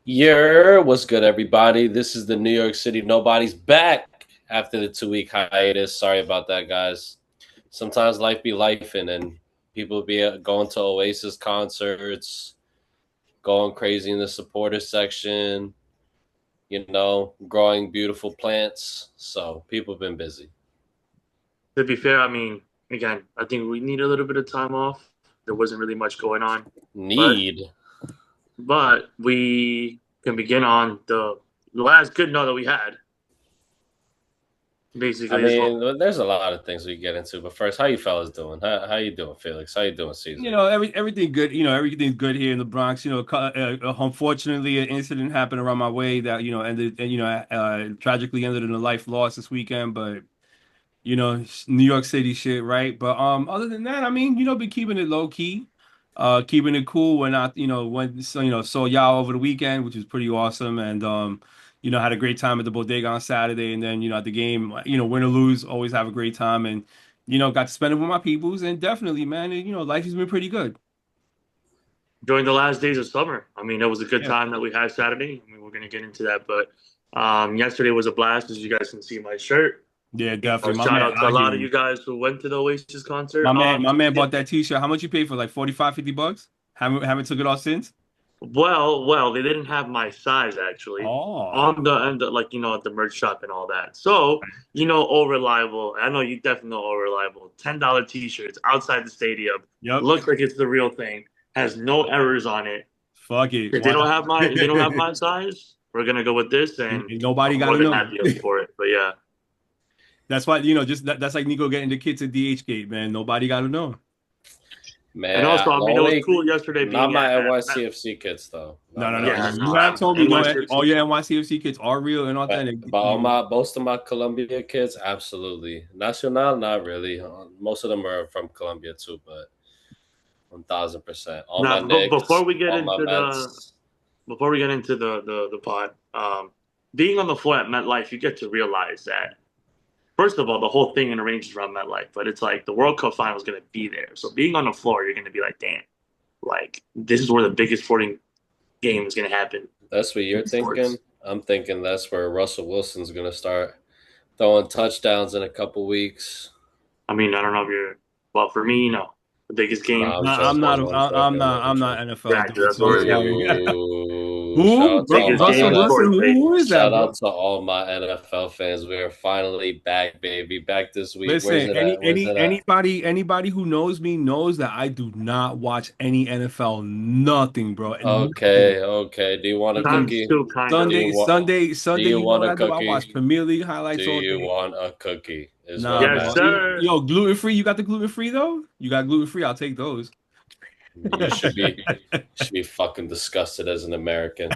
What's good, everybody? This is the New York City Nobodies back after the 2 week hiatus. Sorry about that, guys. Sometimes life be life, and people be going to Oasis concerts, going crazy in the supporter section, growing beautiful plants. So people have been busy. To be fair, I mean, again, I think we need a little bit of time off. There wasn't really much going on, but Need. but we can begin on the last good note that we had. I Basically, this one. mean, there's a lot of things we get into, but first, how you fellas doing? How you doing, Felix? How you doing, Cesar? Everything good. Everything's good here in the Bronx. Unfortunately, an incident happened around my way that ended, and tragically ended in a life loss this weekend. But it's New York City shit, right? But other than that, I mean, been keeping it low key, keeping it cool. When I, went, so, saw y'all over the weekend, which was pretty awesome, and had a great time at the bodega on Saturday, and then at the game, win or lose, always have a great time, and got to spend it with my peoples, and definitely, man, life has been pretty good. During the last days of summer. I mean, it was a good Yeah, time that we had Saturday. I mean, we're gonna get into that, but yesterday was a blast, as you guys can see my shirt. yeah, definitely, my Shout man. out to a I hear lot of you you. guys who went to the Oasis concert. My man bought that T-shirt. How much you pay for? Like 45, $50? Haven't took it off since. Well, they didn't have my size actually Oh. on the end, like at the merch shop and all that. So all reliable. I know you definitely know all reliable. $10 t-shirts outside the stadium. Yep. Looks like it's the real thing. Has no errors on it. Fuck it. If they Why don't not? have my size, we're gonna go with this, and Nobody I'm got more to than know. happy for it. But yeah, That's why, that's like Nico getting the kids at DH gate, man. Nobody got to know. and Man, also I the mean it was only cool yesterday not being my at NYCFC kids though. No, Not no, my no. yeah You no have told me all NYCFC. your NYCFC kids are real and all that. But all my most of my Colombia kids, absolutely. Nacional, not really. Most of them are from Colombia too, but 1000%. All my Now, but Knicks, all my Mets. before we get into the pod, being on the floor at MetLife, you get to realize that first of all, the whole thing arranges around MetLife, but it's like the World Cup final is going to be there. So being on the floor, you're going to be like, damn, like this is where the biggest sporting game is going to happen That's what you're in thinking. sports. I'm thinking that's where Russell Wilson's gonna start throwing touchdowns in a couple weeks. I mean, I don't know if you're well for me, the biggest No, game I'm in I'm joking. not. sports. I'm joking. I'm I'm not joking. NFL Exactly, dude. that's So what I'm we're gonna sorry. do. Shout Who? out to all Biggest my game Russell in Wilson? sports, NFL. baby. Who is that, Shout bro? out to all my NFL fans. We are finally back, baby. Back this week. Where's Listen, it at? Where's it at? anybody who knows me knows that I do not watch any NFL, nothing, bro, nothing. Okay, okay. Do you want a Mm-mm. Times cookie? two, kind Do of. you want? Do Sunday. you You know want what a I do? I cookie? watch Premier League Do highlights all you day. want a cookie? Is what Nah, I'm Yes, bro. asking. sir. Yo, gluten free. You got the gluten free though? You got gluten free? I'll take those. You should be fucking disgusted as an American.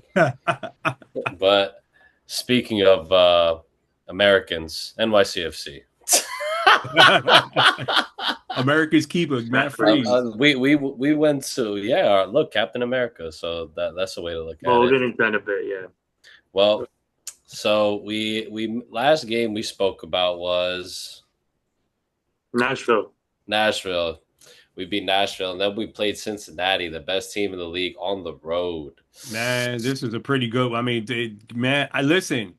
But speaking of Americans, NYCFC. America's keeper, Matt Exactly. Freeze. We went to look, Captain America, so that's a way to look Well, at we're it. getting kind of bit, yeah. Well, so we last game we spoke about was Nashville. Nashville. We beat Nashville, and then we played Cincinnati, the best team in the league, on the road. Man, this is a pretty good. I mean, man, I listen.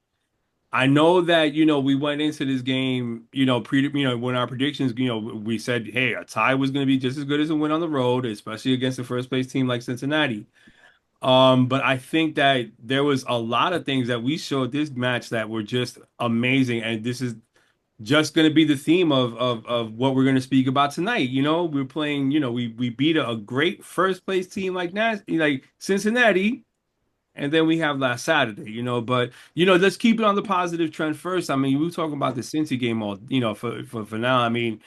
I know that we went into this game, when our predictions, we said, hey, a tie was going to be just as good as a win on the road, especially against the first place team like Cincinnati. But I think that there was a lot of things that we showed this match that were just amazing, and this is just going to be the theme of what we're going to speak about tonight. We're playing, we beat a great first place team like Cincinnati, and then we have last Saturday, but let's keep it on the positive trend first. I mean, we were talking about the Cincy game all, for now. I mean,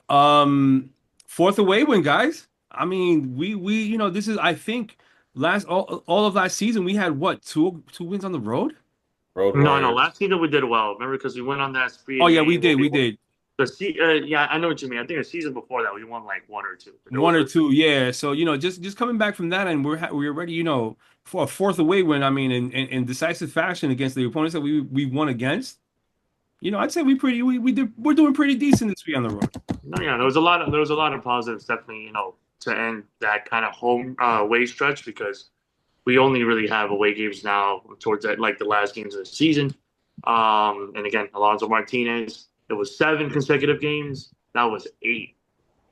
um, fourth away win, guys. I mean, we this is I think last all of last season we had what two wins on the road. Road No. Warriors. Last season we did well. Remember, because we went on that spree Oh in yeah, May where we we won. did Yeah, I know what you mean. I think the season before that we won like one or two. But it one was or a two, yeah. So just coming back from that, and we're ready, for a fourth away win. I mean, in decisive fashion against the opponents that we won against. I'd say we're doing pretty decent this week on the road. no, yeah. There was a lot of positives definitely. To end that kind of home away stretch because we only really have away games now towards that, like the last games of the season. And again, Alonso Martinez, it was 7 consecutive games. That was 8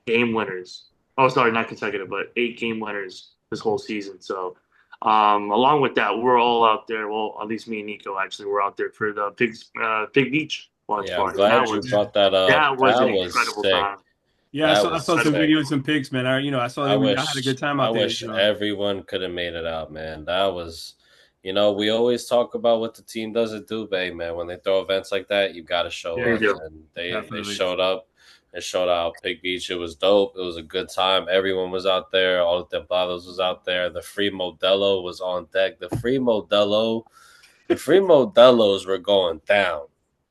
game winners. Oh, sorry, not consecutive, but 8 game winners this whole season. So, along with that, we're all out there. Well, at least me and Nico actually were out there for the Pig Beach watch Yeah, I'm party. And glad you brought that up. that was That an was incredible sick. time. Yeah, That I was saw some sick. videos, some pics, man. I saw I that I had a wish good time I out there. wish everyone could have made it out, man. That was, we always talk about what the team doesn't do, babe, man. When they throw events like that, you got to show They Yeah, up, do. and they definitely. showed up. They showed out Pig Beach. It was dope. It was a good time. Everyone was out there. All the Templados was out there. The free Modelo was on deck. The free Modelos were going down.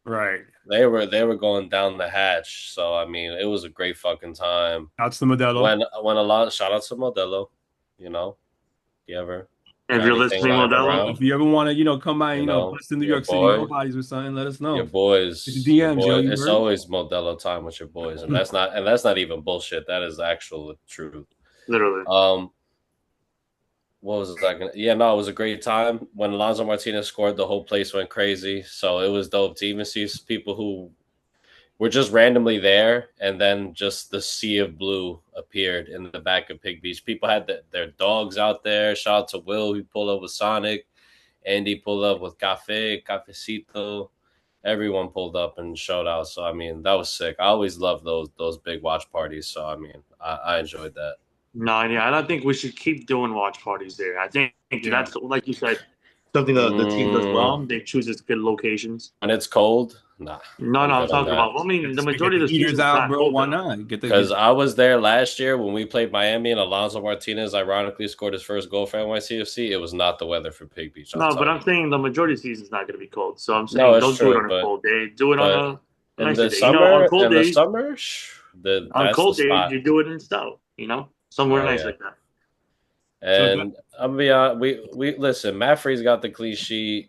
Right. They were going down the hatch. So I mean, it was a great fucking time. Out to the Modelo. When a lot shout out to Modelo, you ever If got you're anything listening, lying Modelo, If around, you ever want to, come by, bust in New your York City boy, Nobodies or something, let us your know. Hit boys, the your DMs, yo, boy. you It's heard? always Modelo time with your boys, and that's not even bullshit. That is actual truth. literally. What was that gonna? Yeah, no, it was a great time. When Alonso Martinez scored, the whole place went crazy. So it was dope to even see people who were just randomly there, and then just the sea of blue appeared in the back of Pig Beach. People had their dogs out there. Shout out to Will, who pulled up with Sonic. Andy pulled up with Cafecito. Everyone pulled up and showed out. So I mean, that was sick. I always love those big watch parties. So I mean, I enjoyed that. No, yeah, I don't think we should keep doing watch parties there. I think Yeah. that's, like you said, something the team does well. They choose its good locations. When it's cold, nah. No, I'm I'm good on talking that. about. I mean, the Get majority the of the heaters season's out, not bro. cold Why enough. not? Because I was there last year when we played Miami and Alonso Martinez ironically scored his first goal for NYCFC. It was not the weather for Pig Beach. I'll No, but tell I'm you. saying the majority of the season's not going to be cold. So I'm No, saying it's don't do it true, on a cold day. Do it on but a in nicer the day. On summer, cold days, on that's the cold days, spot. you do it in Stout. Somewhere Oh nice yeah. like that. And I'm be honest, we listen. Matt Free's got the clean sheet.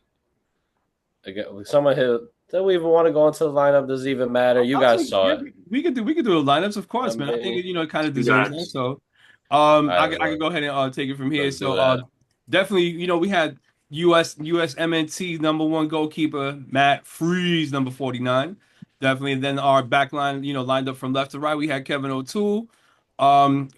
Again, someone hit. Do we even want to go into the lineup? Does it even matter? You I'll guys take, saw yeah, it. we could do the lineups, of I course, man. I think mean, it kind of You deserves that. guys, So, all I right, can go ahead and take it from here. let's do So, that. definitely, we had USMNT #1 goalkeeper Matt Freeze, number 49. Definitely. And then our back line, lined up from left to right. We had Kevin O'Toole.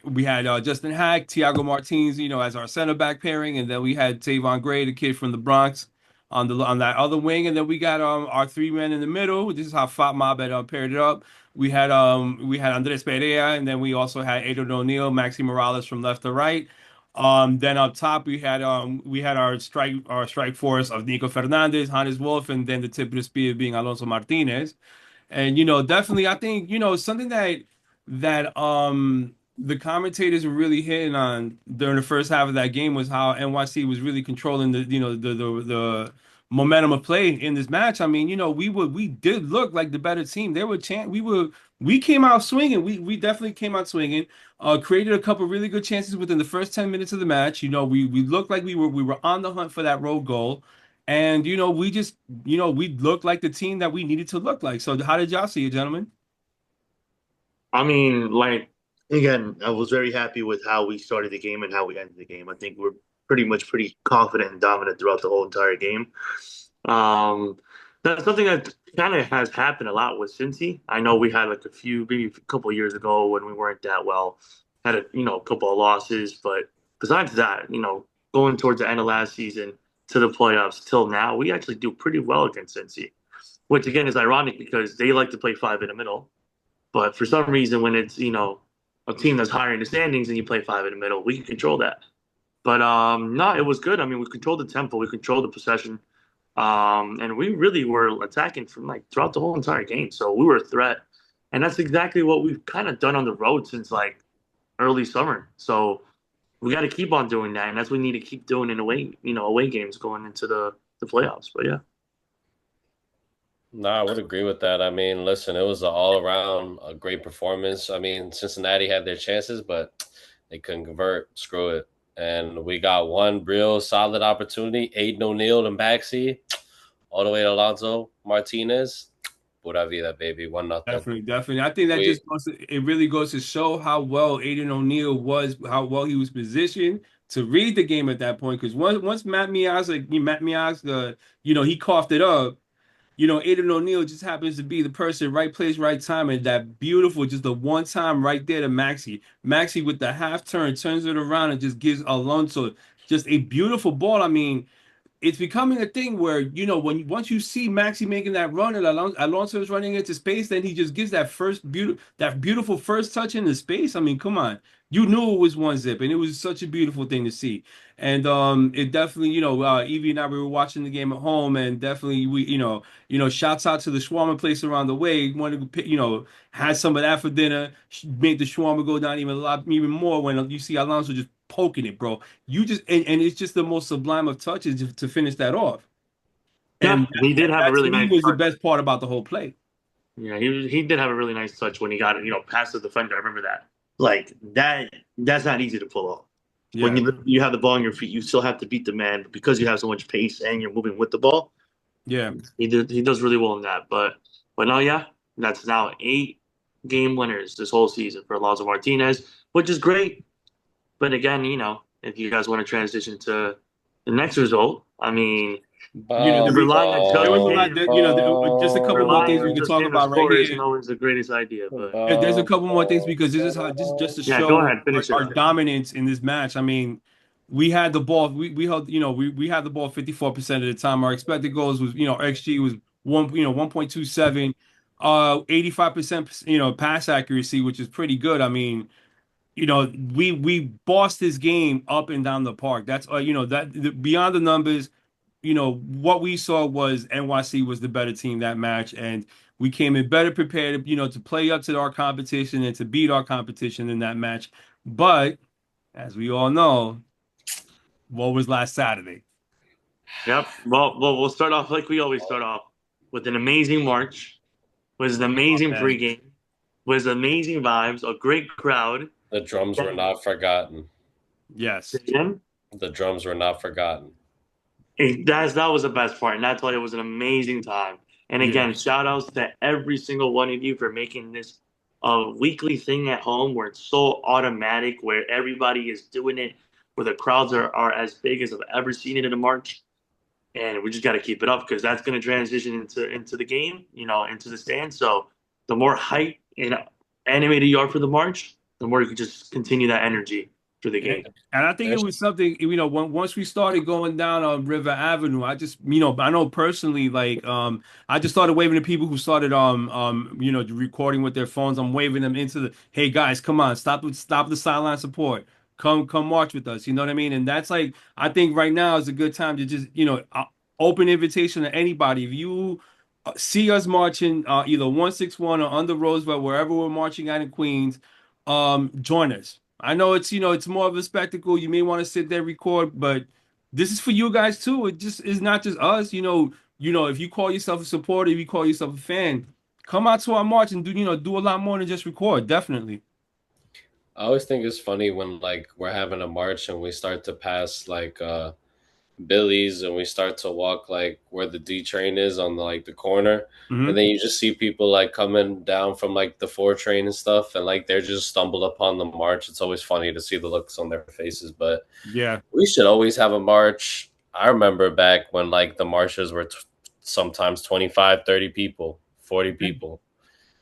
We had Justin Hack, Thiago Martins, as our center back pairing, and then we had Tavon Gray, the kid from the Bronx, on that other wing, and then we got our 3 men in the middle. This is how Fat Mob had paired it up. We had Andres Perea, and then we also had Aiden O'Neill, Maxi Morales from left to right. Then up top we had our strike force of Nico Fernandez, Hannes Wolf, and then the tip of the spear being Alonso Martinez. And definitely, I think something that the commentators were really hitting on during the first half of that game was how NYC was really controlling the momentum of play in this match. I mean, we did look like the better team. We came out swinging. We definitely came out swinging. Created a couple really good chances within the first 10 minutes of the match. We looked like we were on the hunt for that road goal. And we just we looked like the team that we needed to look like. So how did y'all see it, gentlemen? I mean, like, Again, I was very happy with how we started the game and how we ended the game. I think we're pretty confident and dominant throughout the whole entire game. um, that's something that kind of has happened a lot with Cincy. I know we had like maybe a couple of years ago when we weren't that well, had a couple of losses, but besides that, going towards the end of last season to the playoffs till now, we actually do pretty well against Cincy, which again is ironic because they like to play 5 in the middle. But for some reason, when it's a team that's higher in the standings and you play 5 in the middle, we can control that. But no, it was good. I mean, we controlled the tempo, we controlled the possession, and we really were attacking from like throughout the whole entire game. So we were a threat, and that's exactly what we've kind of done on the road since like early summer. So we got to keep on doing that, and that's what we need to keep doing in away games going into the playoffs. But yeah. No, I would agree with that. I mean, listen, it was an all-around a great performance. I mean, Cincinnati had their chances, but they couldn't convert. Screw it. And we got one real solid opportunity. Aiden O'Neill and Baxi, all the way to Alonso Martinez. Pura vida, baby. 1-0. Definitely. I think that it really goes to show how well Aiden O'Neill was, how well he was positioned to read the game at that point. Because once Matt Miazga, he coughed it up. Aiden O'Neal just happens to be the person, right place, right time, and that beautiful, just the one time right there to Maxi. Maxi with the half turn turns it around and just gives Alonso just a beautiful ball. I mean, it's becoming a thing where once you see Maxi making that run and Alonso is running into space, then he just gives that beautiful first touch into space. I mean, come on, you knew it was one zip, and it was such a beautiful thing to see. And it definitely, Evie and I, we were watching the game at home, and definitely shouts out to the shawarma place around the way. Wanted to, had some of that for dinner, made the shawarma go down even more when you see Alonso just poking it, bro. You just and it's just the most sublime of touches to finish that off. Yeah, And he did have a that really to me nice was the touch. best part about the whole play. Yeah, he did have a really nice touch when he got it, past the defender. I remember that. Like that's not easy to pull off. When Yeah, you have the ball on your feet, you still have to beat the man, but because you have so much pace and you're moving with the ball. yeah. He does really well in that. But no, yeah, that's now 8 game winners this whole season for Alonso Martinez, which is great. But again, if you guys want to transition to the next result, I mean, relying on There just was a getting lot, just a couple more relying things we on could just talk getting a about right score isn't here. always the greatest idea. But There's a couple more things because this is how just to yeah, go show ahead, finish it our up. dominance in this match. I mean, we had the ball. We held. We had the ball 54% of the time. Our expected goals was XG was 1.27, 85% pass accuracy, which is pretty good. I mean, we bossed this game up and down the park. That's beyond the numbers. What we saw was NYC was the better team that match, and we came in better prepared, to play up to our competition and to beat our competition in that match. But as we all know, what was last Saturday? Yep. Well, we'll start off like we always start off with an amazing March, with an amazing Man. pregame, with amazing vibes, a great crowd. The drums were not forgotten. Yes. Again, The drums were not forgotten. that was the best part, and that's why it was an amazing time. And again, Yeah. shout outs to every single one of you for making this a weekly thing at home where it's so automatic, where everybody is doing it, where the crowds are as big as I've ever seen it in a March. And we just got to keep it up because that's going to transition into the game, into the stand. So the more hype and animated you are for the March, the more you can just continue that energy for the game. And I think it was something, once we started going down on River Avenue, I just, I know personally, like, I just started waving to people who started, recording with their phones. I'm waving them into hey guys, come on, stop the sideline support. Come march with us. You know what I mean? And that's like, I think right now is a good time to just, open invitation to anybody. If you see us marching, either 161 or under Roosevelt, wherever we're marching at in Queens, join us. I know it's more of a spectacle. You may want to sit there record, but this is for you guys too. It just is not just us. If you call yourself a supporter, if you call yourself a fan, come out to our march and do a lot more than just record. Definitely. I always think it's funny when like we're having a march and we start to pass like Billy's and we start to walk like where the D train is on the corner, and then you just see people like coming down from like the 4 train and stuff, and like they're just stumbled upon the march. It's always funny to see the looks on their faces, but Yeah, we should always have a march. I remember back when like the marches were sometimes 25, 30 people, 40 people,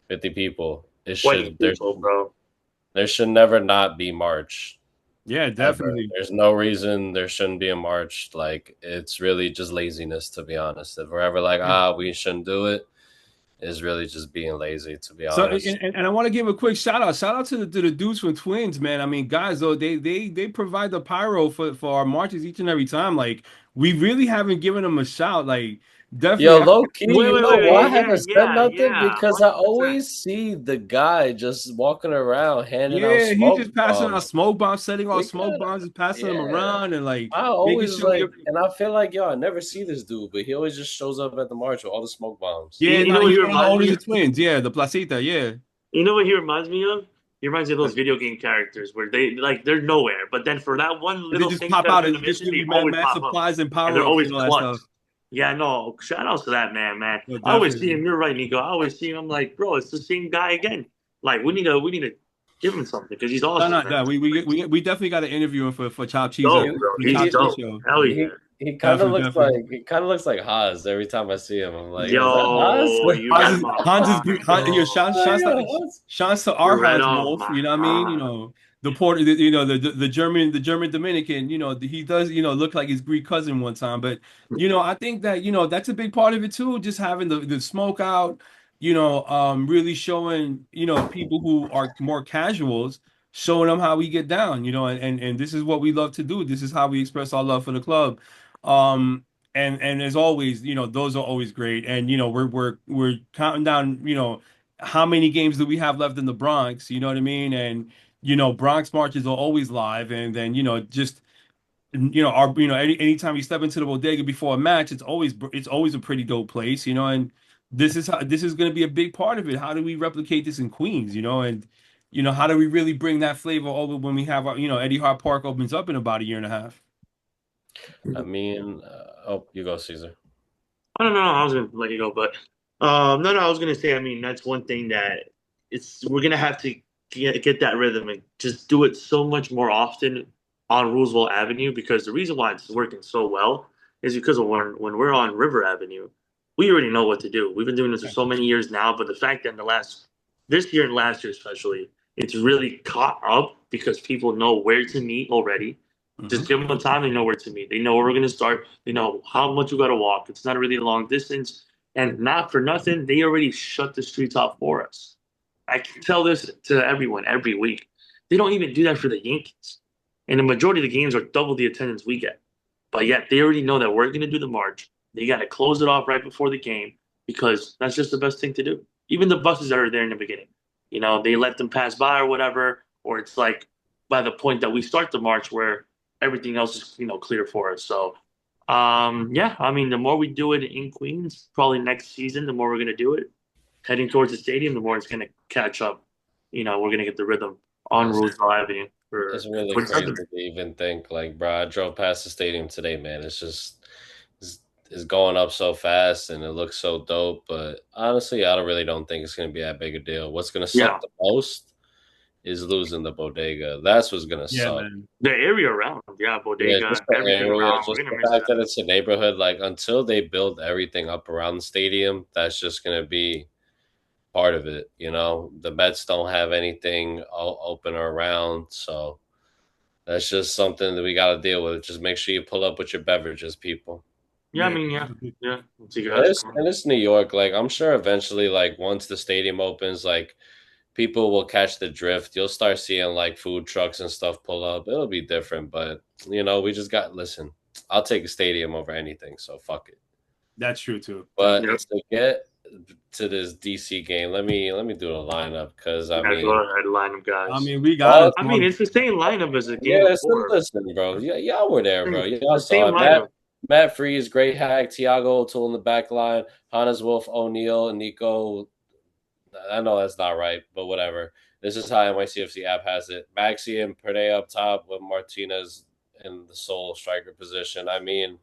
50 people. Bro. There should never not be march. yeah, Ever. definitely. There's no reason there shouldn't be a march. Like, it's really just laziness, to be honest. If we're ever like, we shouldn't do it, it's really just being lazy, to be So honest. and I want to give a quick shout out. Shout out to the dudes from Twins, man. I mean, guys, though, they provide the pyro for our marches each and every time. Like, we really haven't given them a shout. Like, Yo, definitely. low key, Wait, you wait, know wait, why I wait. haven't said nothing? Yeah. Because I 100%. always see the guy just walking around handing out Yeah, he smoke just passing out bombs. smoke bombs, setting We off smoke could, bombs, and passing them yeah. around, and like I making always sure like, and I feel like, yo, I never see this dude, but he always just shows up at the march with all the smoke bombs. Yeah, You no, know what he's he one of the reminds owners me of of? Twins. Yeah, the Placita. Yeah, You know what he reminds me of? He reminds me of those video game characters where they're nowhere, but then for that one and they little just thing pop that out in the and just mission, give they you always mad pop up supplies and and power they're ups always and all that clutch. stuff. Yeah, no, shout outs to that man. No, I always see definitely. him. You're right, Nico. I always see him. I'm like, bro, it's the same guy again. Like we need to Give him something because he's No, awesome, no, man. no. We definitely got to interview him for Chop Cheese Dope, and bro. for the He's Chop Cheese dope. show. Hell yeah. He kind of Definitely, looks definitely. like Haas every time I see him. I'm like, yo, is that Yo, Haas? you read my mind, Yo, bro. Shouts to You our read Hans off Wolf. my You know what I mean? You mind. know the German Dominican. You know he does look like his Greek cousin one time. But I think that that's a big part of it too. Just having the smoke out. Really showing people who are more casuals, showing them how we get down. And this is what we love to do. This is how we express our love for the club. And as always, those are always great. And we're counting down, how many games do we have left in the Bronx? You know what I mean? And Bronx marches are always live. And then just our anytime you step into the bodega before a match, it's always a pretty dope place. And this is going to be a big part of it. How do we replicate this in Queens? And how do we really bring that flavor over when we have our, Eddie Hart Park opens up in about a year and a half? I mean, oh, you go, Caesar. I don't know. I was gonna let you go, but no, I was gonna say. I mean, that's one thing that we're gonna have to get that rhythm and just do it so much more often on Roosevelt Avenue because the reason why it's working so well is because of when we're on River Avenue, we already know what to do. We've been doing this for so many years now, but the fact that in the last this year and last year especially, it's really caught up because people know where to meet already. Just give them the time. They know where to meet. They know where we're going to start. They know how much we got to walk. It's not really a long distance. And not for nothing, they already shut the streets off for us. I can tell this to everyone every week. They don't even do that for the Yankees. And the majority of the games are double the attendance we get. But yet they already know that we're going to do the march. They got to close it off right before the game because that's just the best thing to do. Even the buses that are there in the beginning, they let them pass by or whatever. Or it's like by the point that we start the march where everything else is clear for us. So yeah, I mean the more we do it in Queens, probably next season, the more we're gonna do it. Heading towards the stadium, the more it's gonna catch up. We're gonna get the rhythm on It's, Roosevelt Avenue for it's really crazy to even think. Like, bro, I drove past the stadium today, man. It's going up so fast and it looks so dope. But honestly, I don't think it's gonna be that big a deal. What's gonna Yeah, suck the most is losing the bodega. That's what's gonna Yeah, suck. man. the area around, Yeah, Bodega just and the everything area, around, just we're gonna the miss fact that. that it's a neighborhood. Like until they build everything up around the stadium, that's just gonna be part of it. The Mets don't have anything open or around, so that's just something that we got to deal with. Just make sure you pull up with your beverages, people. Yeah, I Yeah. mean, yeah. Once you And guys it's, come. and it's New York. Like I'm sure eventually, like once the stadium opens, like people will catch the drift. You'll start seeing like food trucks and stuff pull up. It'll be different, but we just got listen. I'll take a stadium over anything, so fuck it. That's true too. But Yep. to get to this DC game, let me do the lineup because I Yeah, go mean, ahead, line them I guys. mean, we got all us. I mean, it's the same lineup as the game yeah, so before. listen, bro. Yeah, y'all were there, bro. Y'all The same saw it. Matt lineup. Matt Freeze, great hack, Tiago O'Toole in the back line, Hannes Wolf, O'Neal, and Nico. I know that's not right, but whatever. This is how NYCFC app has it. Maxi and Perde up top with Martinez in the sole striker position. I mean,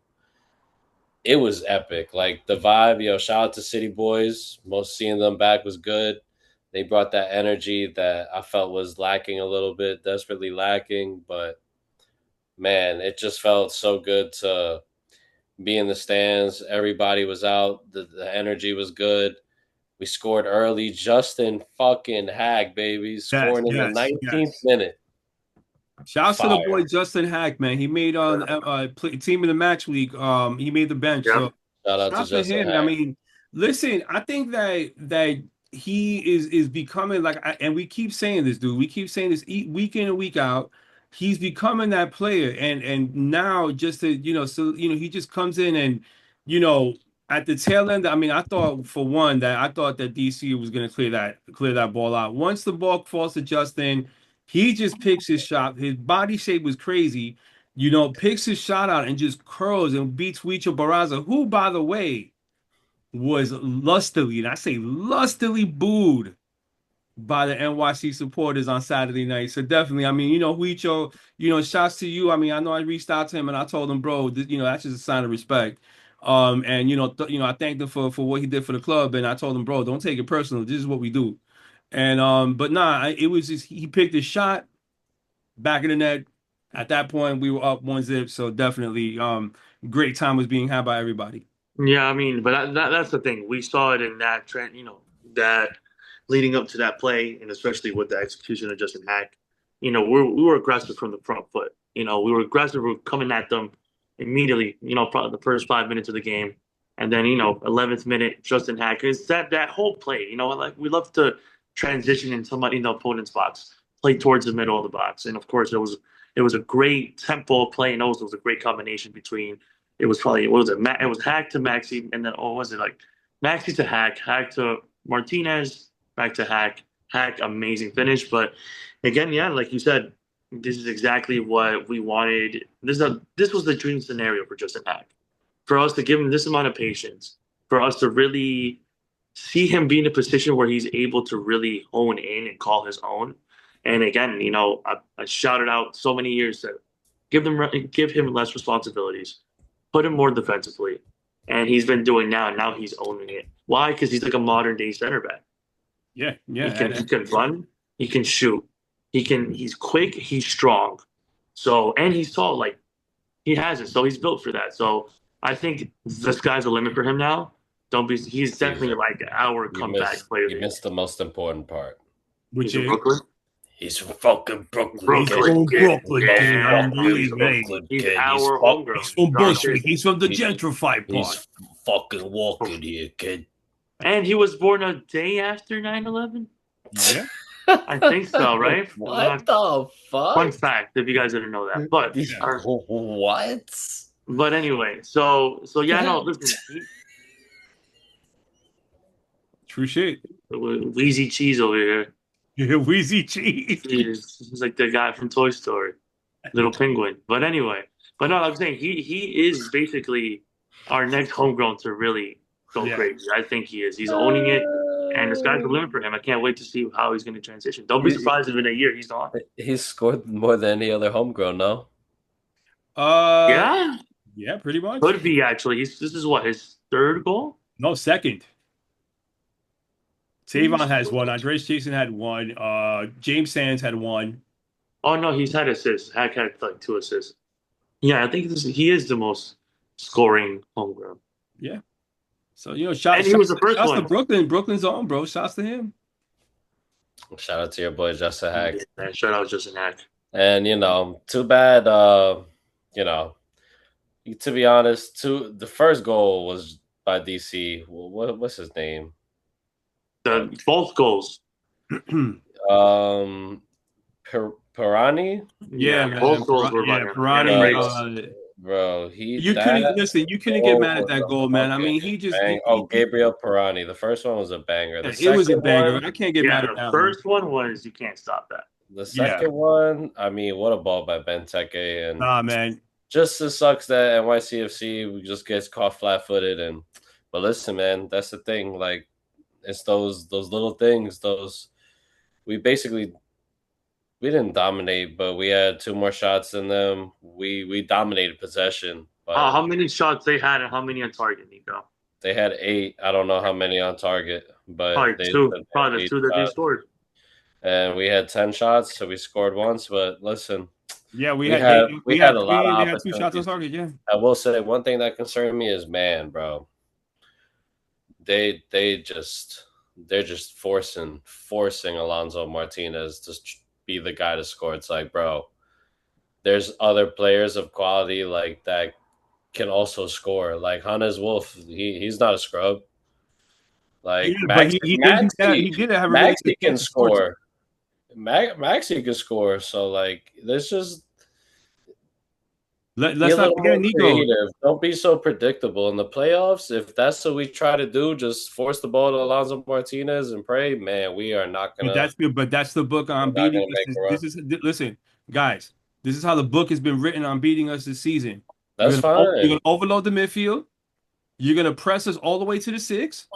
it was epic. Like the vibe, shout out to City Boys. Most seeing them back was good. They brought that energy that I felt was lacking a little bit, desperately lacking. But man, it just felt so good to be in the stands. Everybody was out. The energy was good. We scored early. Justin fucking Hag, baby, Yes, scoring in the yes, 19th yes. minute. Shouts to the Fire. boy Justin Hack, man. He made on team of the match league. He made the bench. Yep. So Shout out to shouts to Justin him. I Hag. mean, listen, I think that he is becoming like, and we keep saying this, dude. We keep saying this week in and week out. He's becoming that player, and now just to so he just comes in and you know at the tail end. I mean, I thought for one that I thought that DC was going to clear that ball out. Once the ball falls to Justin. He just picks his shot. His body shape was crazy. Picks his shot out and just curls and beats Huicho Barraza, who, by the way, was lustily, and I say lustily booed by the NYC supporters on Saturday night. So definitely, I mean, Huicho, shouts to you. I mean, I know I reached out to him and I told him, bro, that's just a sign of respect. And I thanked him for what he did for the club, and I told him, bro, don't take it personal. This is what we do. And but nah, it was just he picked his shot back in the net. At that point, we were up 1-0, so definitely great time was being had by everybody. Yeah, I mean, but that's the thing. We saw it in that trend, That leading up to that play, and especially with the execution of Justin Hack, we were aggressive from the front foot. We were aggressive. We were coming at them immediately. Probably the first 5 minutes of the game, and then 11th minute, Justin Hack. It's that whole play. Like we love to transition in somebody in the opponent's box, play towards the middle of the box, and of course it was a great tempo play, and also it was a great combination between. It was probably what was it? It was Hack to Maxi, and then was it like Maxi to Hack, Hack to Martinez, back to Hack, Hack, amazing finish. But again, yeah, like you said, this is exactly what we wanted. This was the dream scenario for Justin Hack, for us to give him this amount of patience, for us to really see him be in a position where he's able to really hone in and call his own. And again, I shouted out so many years that give him less responsibilities, put him more defensively, and he's been doing now. And now he's owning it. Why? Because he's like a modern day center back. Yeah, yeah. He can run. He can shoot. He's quick. He's strong. So, and he's tall. Like he has it. So he's built for that. So I think the sky's the limit for him now. He's definitely like our comeback player. You missed the most important part. Which He's is Brooklyn. He's from fucking Brooklyn. He's from Brooklyn. He's our homegrown. He's from Bushwick. He's from the gentrified part. He's fucking walking here, kid. And he was born a day after 9/11? Yeah. I think so, right? What the fuck? Fun fact, if you guys didn't know that. But what? But anyway, so yeah, no, listen. True shit. Wheezy Cheese over here. Yeah, Wheezy Cheese. He's like the guy from Toy Story, Little Penguin. But anyway, no, I'm saying he is basically our next homegrown to really go crazy. I think he is. He's owning it, and the sky's the limit for him. I can't wait to see how he's going to transition. Don't be surprised if in a year he's on. He's scored more than any other homegrown, no? Yeah, pretty much. Could be actually. This is what his third goal. No, second. Tavon has one. Andres Jason had one. James Sands had one. Oh no, he's had assists. Hack had like 2 assists. Yeah, I think he is the most scoring homegrown. Yeah. So shout he was the first one. To Brooklyn. Brooklyn's on, bro. Shouts to him. Shout out to your boy Justin Hack. Yeah, shout out Justin Hack. And too bad. To be honest, the first goal was by DC. What's his name? Both goals. Pirani? Yeah, man. Both goals were by Pirani. Bro, you couldn't get mad at that goal, man. I mean, Gabriel Pirani. The first one was a banger. It was a banger. I can't get mad at that. The first one was you can't stop that. The second one, I mean, what a ball by Benteke. And nah, man. Just it sucks that NYCFC just gets caught flat-footed. But listen, man, that's the thing. Like, it's those little things. We didn't dominate, but we had 2 more shots than them. We dominated possession. But how many shots they had and how many on target, Nico? They had 8. I don't know how many on target, but probably 2 that they scored. And we had 10 shots, so we scored once. But listen, yeah, we had a lot of opportunities. 2 shots on target. Yeah, I will say one thing that concerned me is, man, bro, they're just forcing Alonso Martinez to be the guy to score. It's like, bro, there's other players of quality like that can also score. Like Hannes Wolf, he's not a scrub. Like Maxi can score. Maxi can score. So like, let's just let's not forget Nico. Don't be so predictable in the playoffs. If that's what we try to do, just force the ball to Alonso Martinez and pray. Man, we are not gonna. But that's the book on beating us. Listen, guys. This is how the book has been written on beating us this season. That's fine. You're gonna overload the midfield. You're gonna press us all the way to the 6.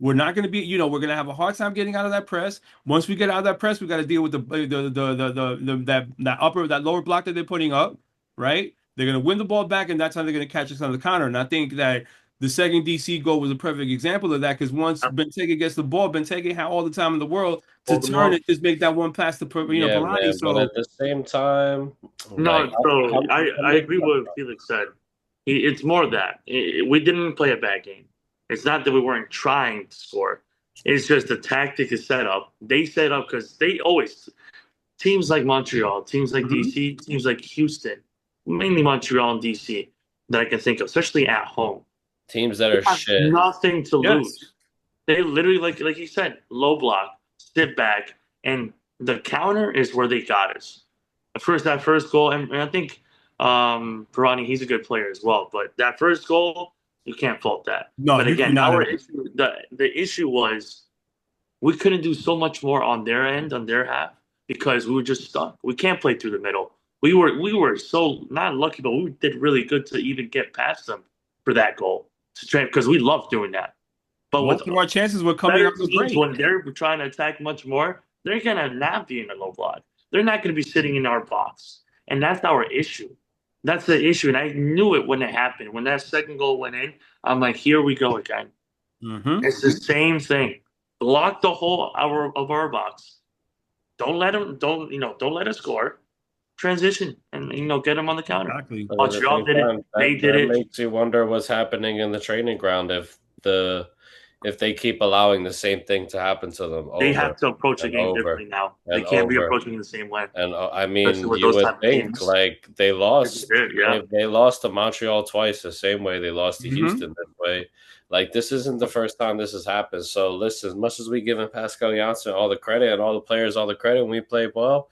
We're not gonna be. We're gonna have a hard time getting out of that press. Once we get out of that press, we got to deal with that lower block that they're putting up. Right. They're going to win the ball back, and that's how they're going to catch us on the counter. And I think that The second DC goal was a perfect example of that because once Benteke gets the ball, Benteke had all the time in the world to turn and just make that one pass to Yeah, Palani. man. But So at the same time, like, No, so how I many agree with what Felix said. It's more that we didn't play a bad game. It's not that we weren't trying to score. It's just the tactic is set up. They set up because they always teams like Montreal, teams like Mhm. DC, teams like Houston, mainly Montreal and DC that I can think of, especially at home. teams that They are have shit? nothing to Yes. lose. They literally, like you said, low block, sit back, and the counter is where they got us. That first goal, and I think Perani, he's a good player as well. But that first goal, you can't fault that. No, But you again, cannot. the issue was we couldn't do so much more on their end, on their half, because we were just stuck. We can't play through the middle. We were so not lucky, but we did really good to even get past them for that goal to train because we love doing that. But with Most of our chances were coming better out the teams, break. when they're trying to attack much more, they're gonna not be in a low block. They're not gonna be sitting in our box, and that's our issue. That's the issue, and I knew it when it happened. When that second goal went in, I'm like, here we go again. Mm-hmm. It's the same thing. Block the whole hour of our box. Don't let them. Don't let us score. Transition and get them on the counter. Exactly. But at the Montreal same did it. time, They did that it. makes you wonder what's happening in the training ground if they keep allowing the same thing to happen to them They over have to approach the and game over differently now. They and can't be over. approaching it the same way, And I especially mean, with you those would type of think teams. like they lost. Yeah. They lost to Montreal twice, the same way they lost to Mhm. Houston this way. Like this isn't the first time this has happened. So listen, as much as we giving Pascal Janssen all the credit and all the players all the credit when we played well,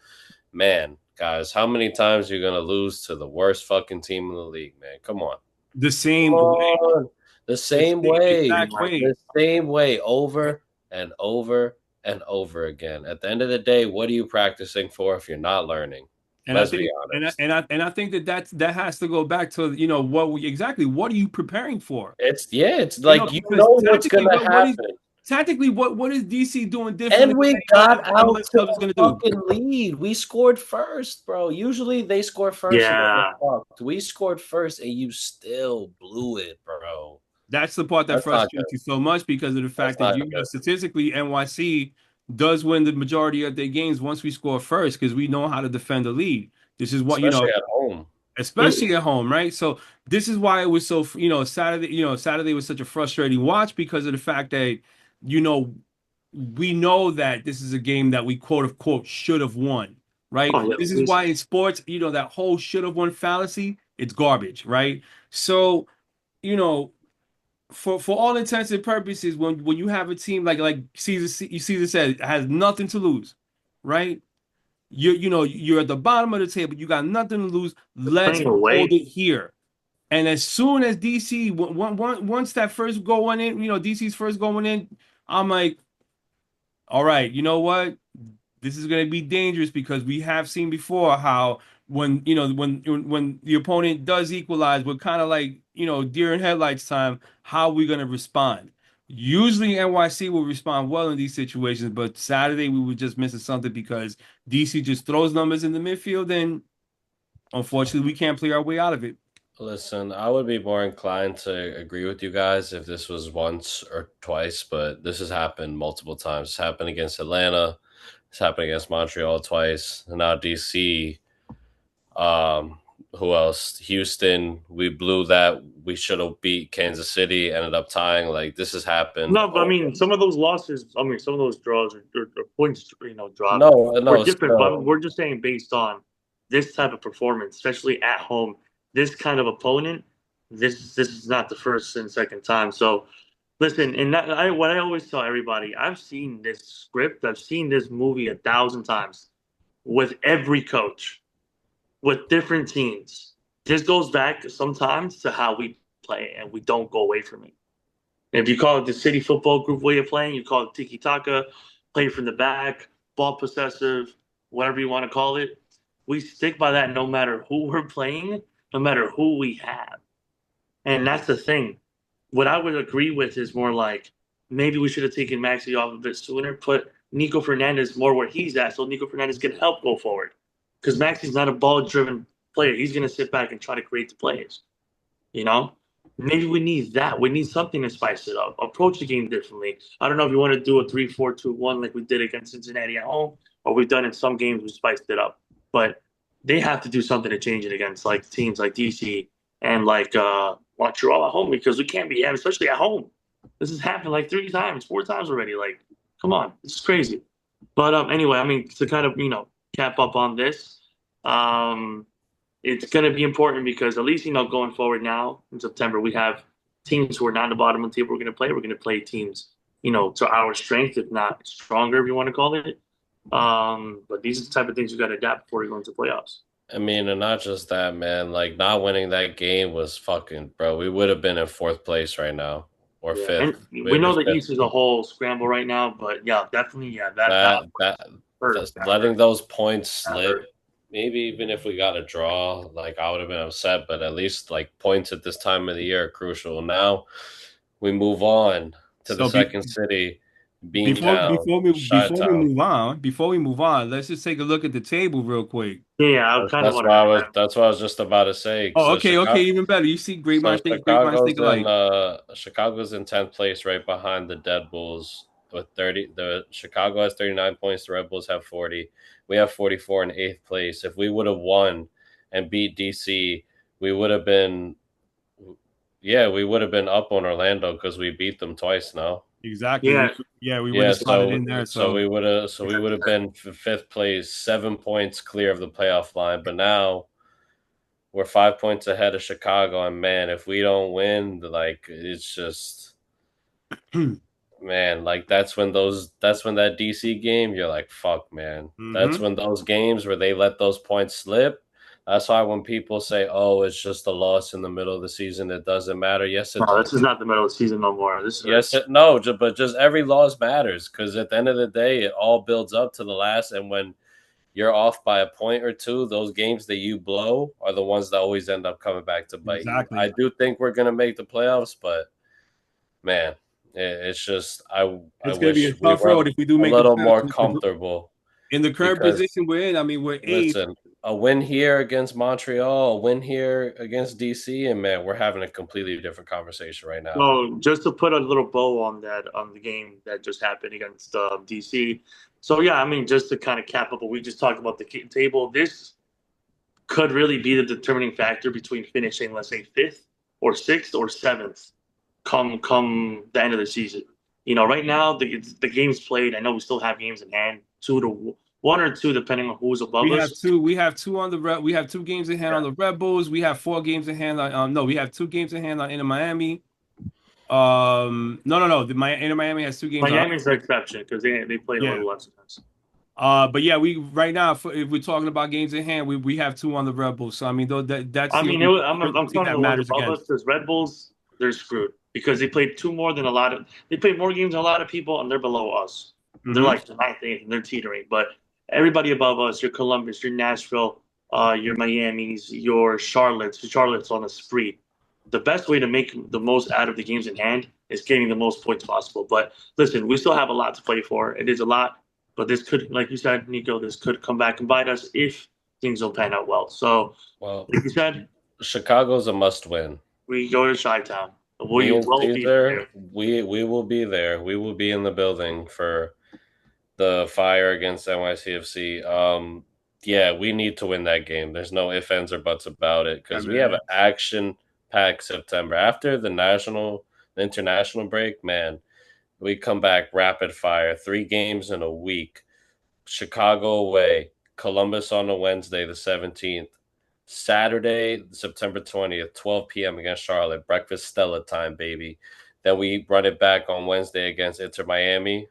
man, guys, how many times are you gonna lose to the worst fucking team in the league, man? Come on. The Come same way. on. The same way. exact way. The same way over and over and over again. At the end of the day, what are you practicing for if you're not learning? And Let's I think, be and honest. I think that has to go back to what are you preparing for? It's like you Because know what's tactically, gonna happen. what is DC doing differently And we than got the out MLS to club is a going to do? fucking lead. We scored first, bro. Usually they score first and then Yeah. get fucked. We scored first and you still blew it, bro. That's the part that That's not good. frustrates you so much because of the That's fact that not good. statistically NYC does win the majority of their games once we score first because we know how to defend the lead. This is what Especially at home. especially at home, right? So this is why it was so Saturday was such a frustrating watch because of the fact that you know we know that this is a game that we quote unquote should have won, right? Oh, yeah. This is why in sports, that whole should have won fallacy, it's garbage, right? So, you know, for all intents and purposes, when you have a team like Caesar said has nothing to lose, right? You're at the bottom of the table, you got nothing to lose. Let's Playing away. hold it here. And as soon as DC once that first goal went in, DC's first goal went in, I'm like, all right, you know what? This is going to be dangerous because we have seen before how when the opponent does equalize, we're kind of like, deer in headlights time. How are we going to respond? Usually NYC will respond well in these situations, but Saturday we were just missing something because DC just throws numbers in the midfield, and unfortunately we can't play our way out of it. Listen, I would be more inclined to agree with you guys if this was once or twice, but this has happened multiple times. It's happened against Atlanta. It's happened against Montreal twice. And now DC. Who else? Houston. We blew that. We should have beat Kansas City. Ended up tying. Like this has happened. No, but I mean, some of those losses. I mean, some of those draws are points. Dropped. No, We're different, still. but we're just saying based on this type of performance, especially at home, this kind of opponent. This is not the first and second time. So, listen, and what I always tell everybody, I've seen this script, I've seen this movie 1,000 times with every coach, with different teams. This goes back sometimes to how we play, and we don't go away from it. If you call it the city football group way of playing, you call it tiki taka, play from the back, ball possessive, whatever you want to call it. We stick by that no matter who we're playing, no matter who we have. And that's the thing. What I would agree with is more like maybe we should have taken Maxi off a bit sooner, put Nico Fernandez more where he's at so Nico Fernandez can help go forward. Because Maxi's not a ball driven player. He's going to sit back and try to create the plays. You know? Maybe we need that. We need something to spice it up. Approach the game differently. I don't know if you want to do a 3-4-2-1 like we did against Cincinnati at home, or we've done in some games we spiced it up. But they have to do something to change it against like teams like DC and like Montreal at home because we can't be especially at home. This has happened like 3 times, 4 times already. Like, come on, this is crazy. But anyway, I mean, to kind of cap up on this, um, it's going to be important because at least going forward now in September we have teams who are not at the bottom of the table. We're going to play. We're going to play teams to our strength, if not stronger, if you want to call it. But these are the type of things you got to adapt before you go into playoffs. I mean, and not just that, man. Like, not winning that game was fucking, bro. We would have been in 4th place right now or 5th. And we know the East is a whole scramble right now, but yeah, definitely, letting those points slip. Maybe even if we got a draw, like I would have been upset, but at least like points at this time of the year are crucial. Now we move on to the second city. Before we move on, let's just take a look at the table real quick. Yeah, that's what I was just about to say. Oh, okay, Chicago, even better. You see, great minds think alike. Chicago's in 10th place, right behind the Dead Bulls with 30. The Chicago has 39 points. The Red Bulls have 40. We have 44 in 8th place. If we would have won and beat DC, we would have been, we would have been up on Orlando because we beat them twice now. Exactly. Yeah, we would have slotted in there. So we would have been 5th place, 7 points clear of the playoff line. But now we're 5 points ahead of Chicago, and man, if we don't win, like it's just man, like that's when that DC game, you're like, fuck, man. That's when those games where they let those points slip. That's why when people say, "Oh, it's just a loss in the middle of the season, it doesn't matter." Yes, it does. This is not the middle of the season no more. But just every loss matters because at the end of the day, it all builds up to the last. And when you're off by a point or two, those games that you blow are the ones that always end up coming back to bite you. I do think we're gonna make the playoffs, but man, it's just it's gonna be a tough road if we do make a little more comfortable in the current position we're in. I mean, we're 8th. Listen, a win here against Montreal, a win here against DC, and man, we're having a completely different conversation right now. So just to put a little bow on the game that just happened against DC. So yeah, I mean, just to kind of cap up what we just talked about the table, this could really be the determining factor between finishing, let's say, 5th or 6th or 7th come the end of the season. Right now the games played. I know we still have games in hand, 1 or 2, depending on who's above us. We have 2 on the Red. We have 2 games in hand on the Red Bulls. We have 4 games in hand on. We have 2 games in hand on Inter Miami. No. Inter Miami has 2 games. Miami's the exception because they play a little less intense. But yeah, we right now, if we're talking about games in hand, we have 2 on the Red Bulls. So I mean, that's. I'm talking about the ones above us because Red Bulls, they're screwed because they played more games than a lot of people, and they're below us. They're like the 9th, 8th, and they're teetering. But everybody above us, your Columbus, your Nashville, your Miamis, your Charlotte's on a spree. The best way to make the most out of the games in hand is getting the most points possible. But listen, we still have a lot to play for. It is a lot, but this could, like you said, Nico, this could come back and bite us if things don't pan out well. So, like you said, Chicago's a must-win. We go to Chi-Town. We will be there. We will be there. We will be in the building for the Fire against NYCFC. We need to win that game. There's no ifs, ands, or buts about it because we have an action-packed September. After the international break, man, we come back rapid fire. 3 games in a week. Chicago away. Columbus on a Wednesday, the 17th. Saturday, September 20th, 12 p.m. against Charlotte. Breakfast Stella time, baby. Then we run it back on Wednesday against Inter Miami.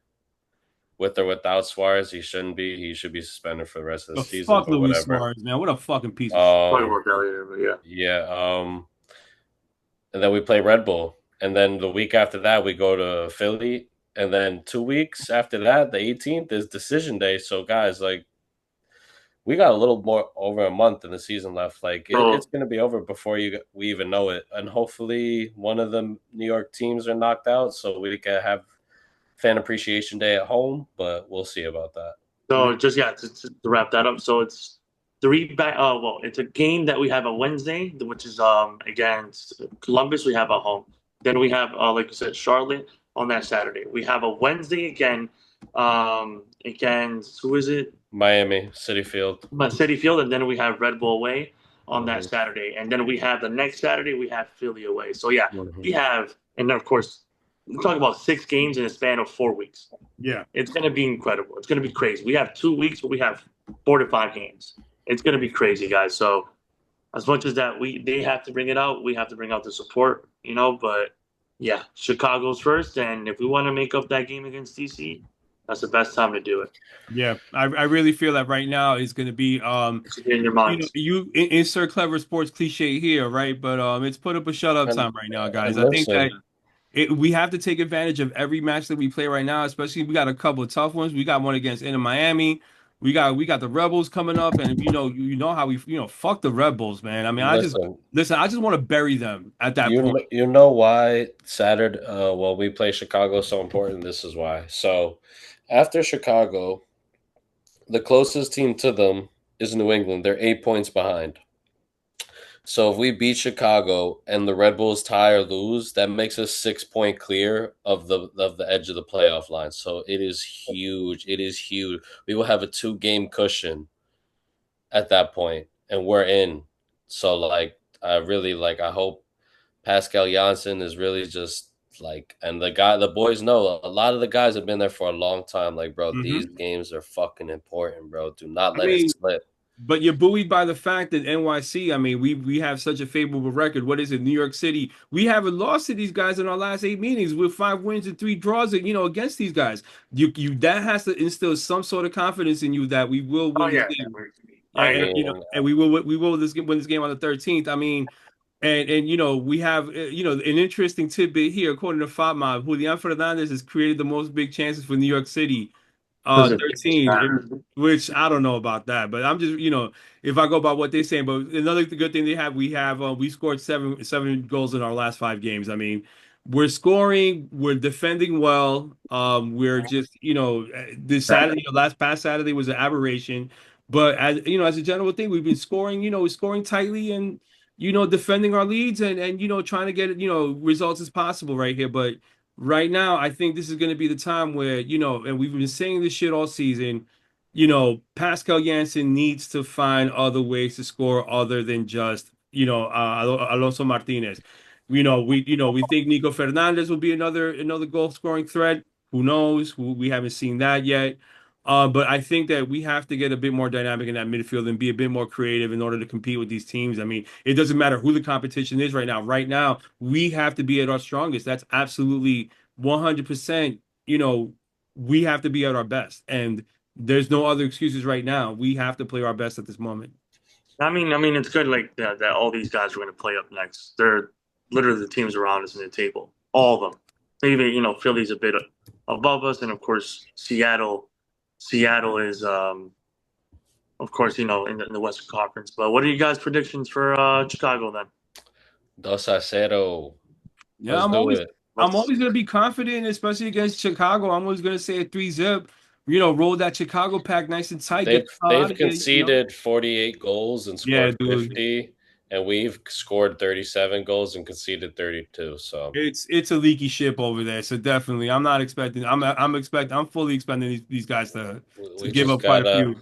With or without Suarez, he shouldn't be. He should be suspended for the rest of the season. Fuck Luis Suarez, man. What a fucking piece of shit. And then we play Red Bull. And then the week after that, we go to Philly. And then 2 weeks after that, the 18th, is decision day. So, guys, like, we got a little more over a month in the season left. Like, it's going to be over before we even know it. And hopefully one of the New York teams are knocked out so we can have Fan Appreciation Day at home. But we'll see about that. So, just, to wrap that up. So, it's it's a game that we have on Wednesday, which is against Columbus. We have at home. Then we have, like you said, Charlotte on that Saturday. We have a Wednesday again against, who is it? Miami City Field. City Field, and then we have Red Bull away on that Saturday, and then we have the next Saturday we have Philly away. So yeah, we have, and then of course we're talking about 6 games in a span of 4 weeks. Yeah, it's going to be incredible. It's going to be crazy. We have 2 weeks, but we have 4 to 5 games. It's going to be crazy, guys. So as much as that they have to bring it out, we have to bring out the support, But yeah, Chicago's first, and if we want to make up that game against DC, that's the best time to do it. Yeah, I really feel that right now is going to be in your mind. You insert clever sports cliche here, right? But it's put up a shut up time right now, guys. I think that we have to take advantage of every match that we play right now. Especially we got a couple of tough ones. We got one against Inter Miami. We got the Rebels coming up, and you know how we fuck the Rebels, man. I mean, I just want to bury them at that point. You know why Saturday? We play Chicago so important. This is why. So after Chicago, the closest team to them is New England. They're 8 points behind. So if we beat Chicago and the Red Bulls tie or lose, that makes us 6 point clear of the edge of the playoff line. So it is huge. It is huge. We will have a 2-game cushion at that point, and we're in. So I hope Pascal Janssen is really just and the boys know a lot of the guys have been there for a long time. These games are fucking important, bro. Do not let it slip. But you're buoyed by the fact that NYC, I mean, we have such a favorable record. What is it? New York City. We haven't lost to these guys in our last 8 meetings with 5 wins and 3 draws, against these guys. You that has to instill some sort of confidence in you that we will win this game. And we will win this game on the 13th. I mean, and we have an interesting tidbit here. According to FOTMob, Julian Fernandez has created the most big chances for New York City. 13, which I don't know about that, but I'm just if I go by what they're saying. But another good thing we scored seven goals in our last 5 games. I mean, we're scoring, we're defending well. We're just this Saturday, past Saturday was an aberration, but as a general thing, we've been scoring. We're scoring tightly and defending our leads and trying to get results as possible right here, but. Right now, I think this is going to be the time where, and we've been saying this shit all season, Pascal Janssen needs to find other ways to score other than just, Alonso Martinez. We think Nico Fernandez will be another goal scoring threat. Who knows? We haven't seen that yet. But I think that we have to get a bit more dynamic in that midfield and be a bit more creative in order to compete with these teams. I mean, it doesn't matter who the competition is right now. Right now, we have to be at our strongest. That's absolutely 100%. We have to be at our best. And there's no other excuses right now. We have to play our best at this moment. I mean, it's good that all these guys are going to play up next. They're literally the teams around us in the table. All of them. Maybe, Philly's a bit above us. And, of course, Seattle is, of course, in the Western Conference. But what are you guys' predictions for Chicago then? 2-0. Yeah, I'm always going to be confident, especially against Chicago. I'm always going to say a 3-0. Roll that Chicago pack nice and tight. They've conceded 48 goals and scored 50. And we've scored 37 goals and conceded 32. So it's a leaky ship over there. So definitely, I'm not expecting. I'm fully expecting these guys to give up quite a few.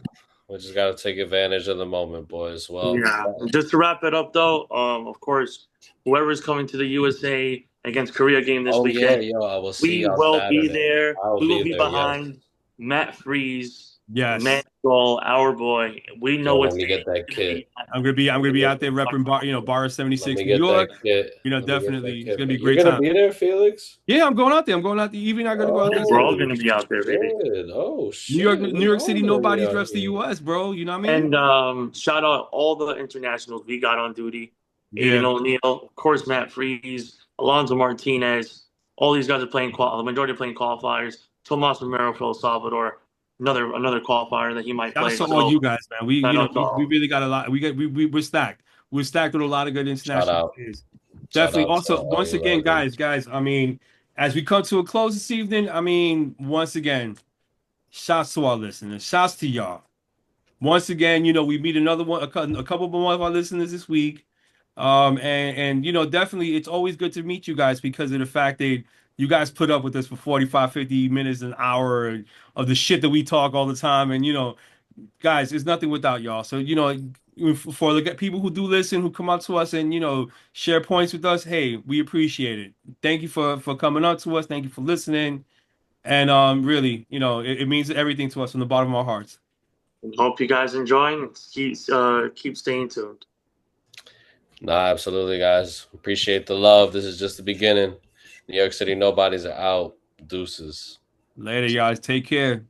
We just got to take advantage of the moment, boys. Well, yeah. Just to wrap it up, though, of course, whoever's coming to the USA against Korea game this weekend, I will see. We will be there. We will be behind Matt Freeze. Yes, Maxwell, our boy. We know what's going to get that kid. I'm gonna be out there repping Bar 76 New York. Definitely, it's gonna be a great time. You're gonna be there, Felix? Yeah, I'm going out there. Even I gotta go out there. We're all gonna be out there, baby. Oh shit! New York City Nobodies refs the US, bro. You know what I mean? And shout out all the internationals we got on duty. Aiden O'Neill, of course, Matt Freeze, Alonso Martinez. All these guys are playing. The majority are playing qualifiers. Tomas Romero for El Salvador. Another qualifier that he might play. That's all you guys, man. We really got a lot. We're stacked. We're stacked with a lot of good international players. Definitely. Also, once again, guys. I mean, as we come to a close this evening, I mean, once again, shouts to our listeners. Shouts to y'all. once again, we meet another one, a couple more of our listeners this week. And definitely it's always good to meet you guys because of the fact that you guys put up with us for 45, 50 minutes, an hour of the shit that we talk all the time. And, guys, it's nothing without y'all. So, for the people who do listen, who come up to us and, share points with us, hey, we appreciate it. Thank you for coming up to us. Thank you for listening. And really, it means everything to us from the bottom of our hearts. Hope you guys enjoying. Keep staying tuned. Nah, absolutely, guys. Appreciate the love. This is just the beginning. New York City Nobodies are out. Deuces. Later, guys. Take care.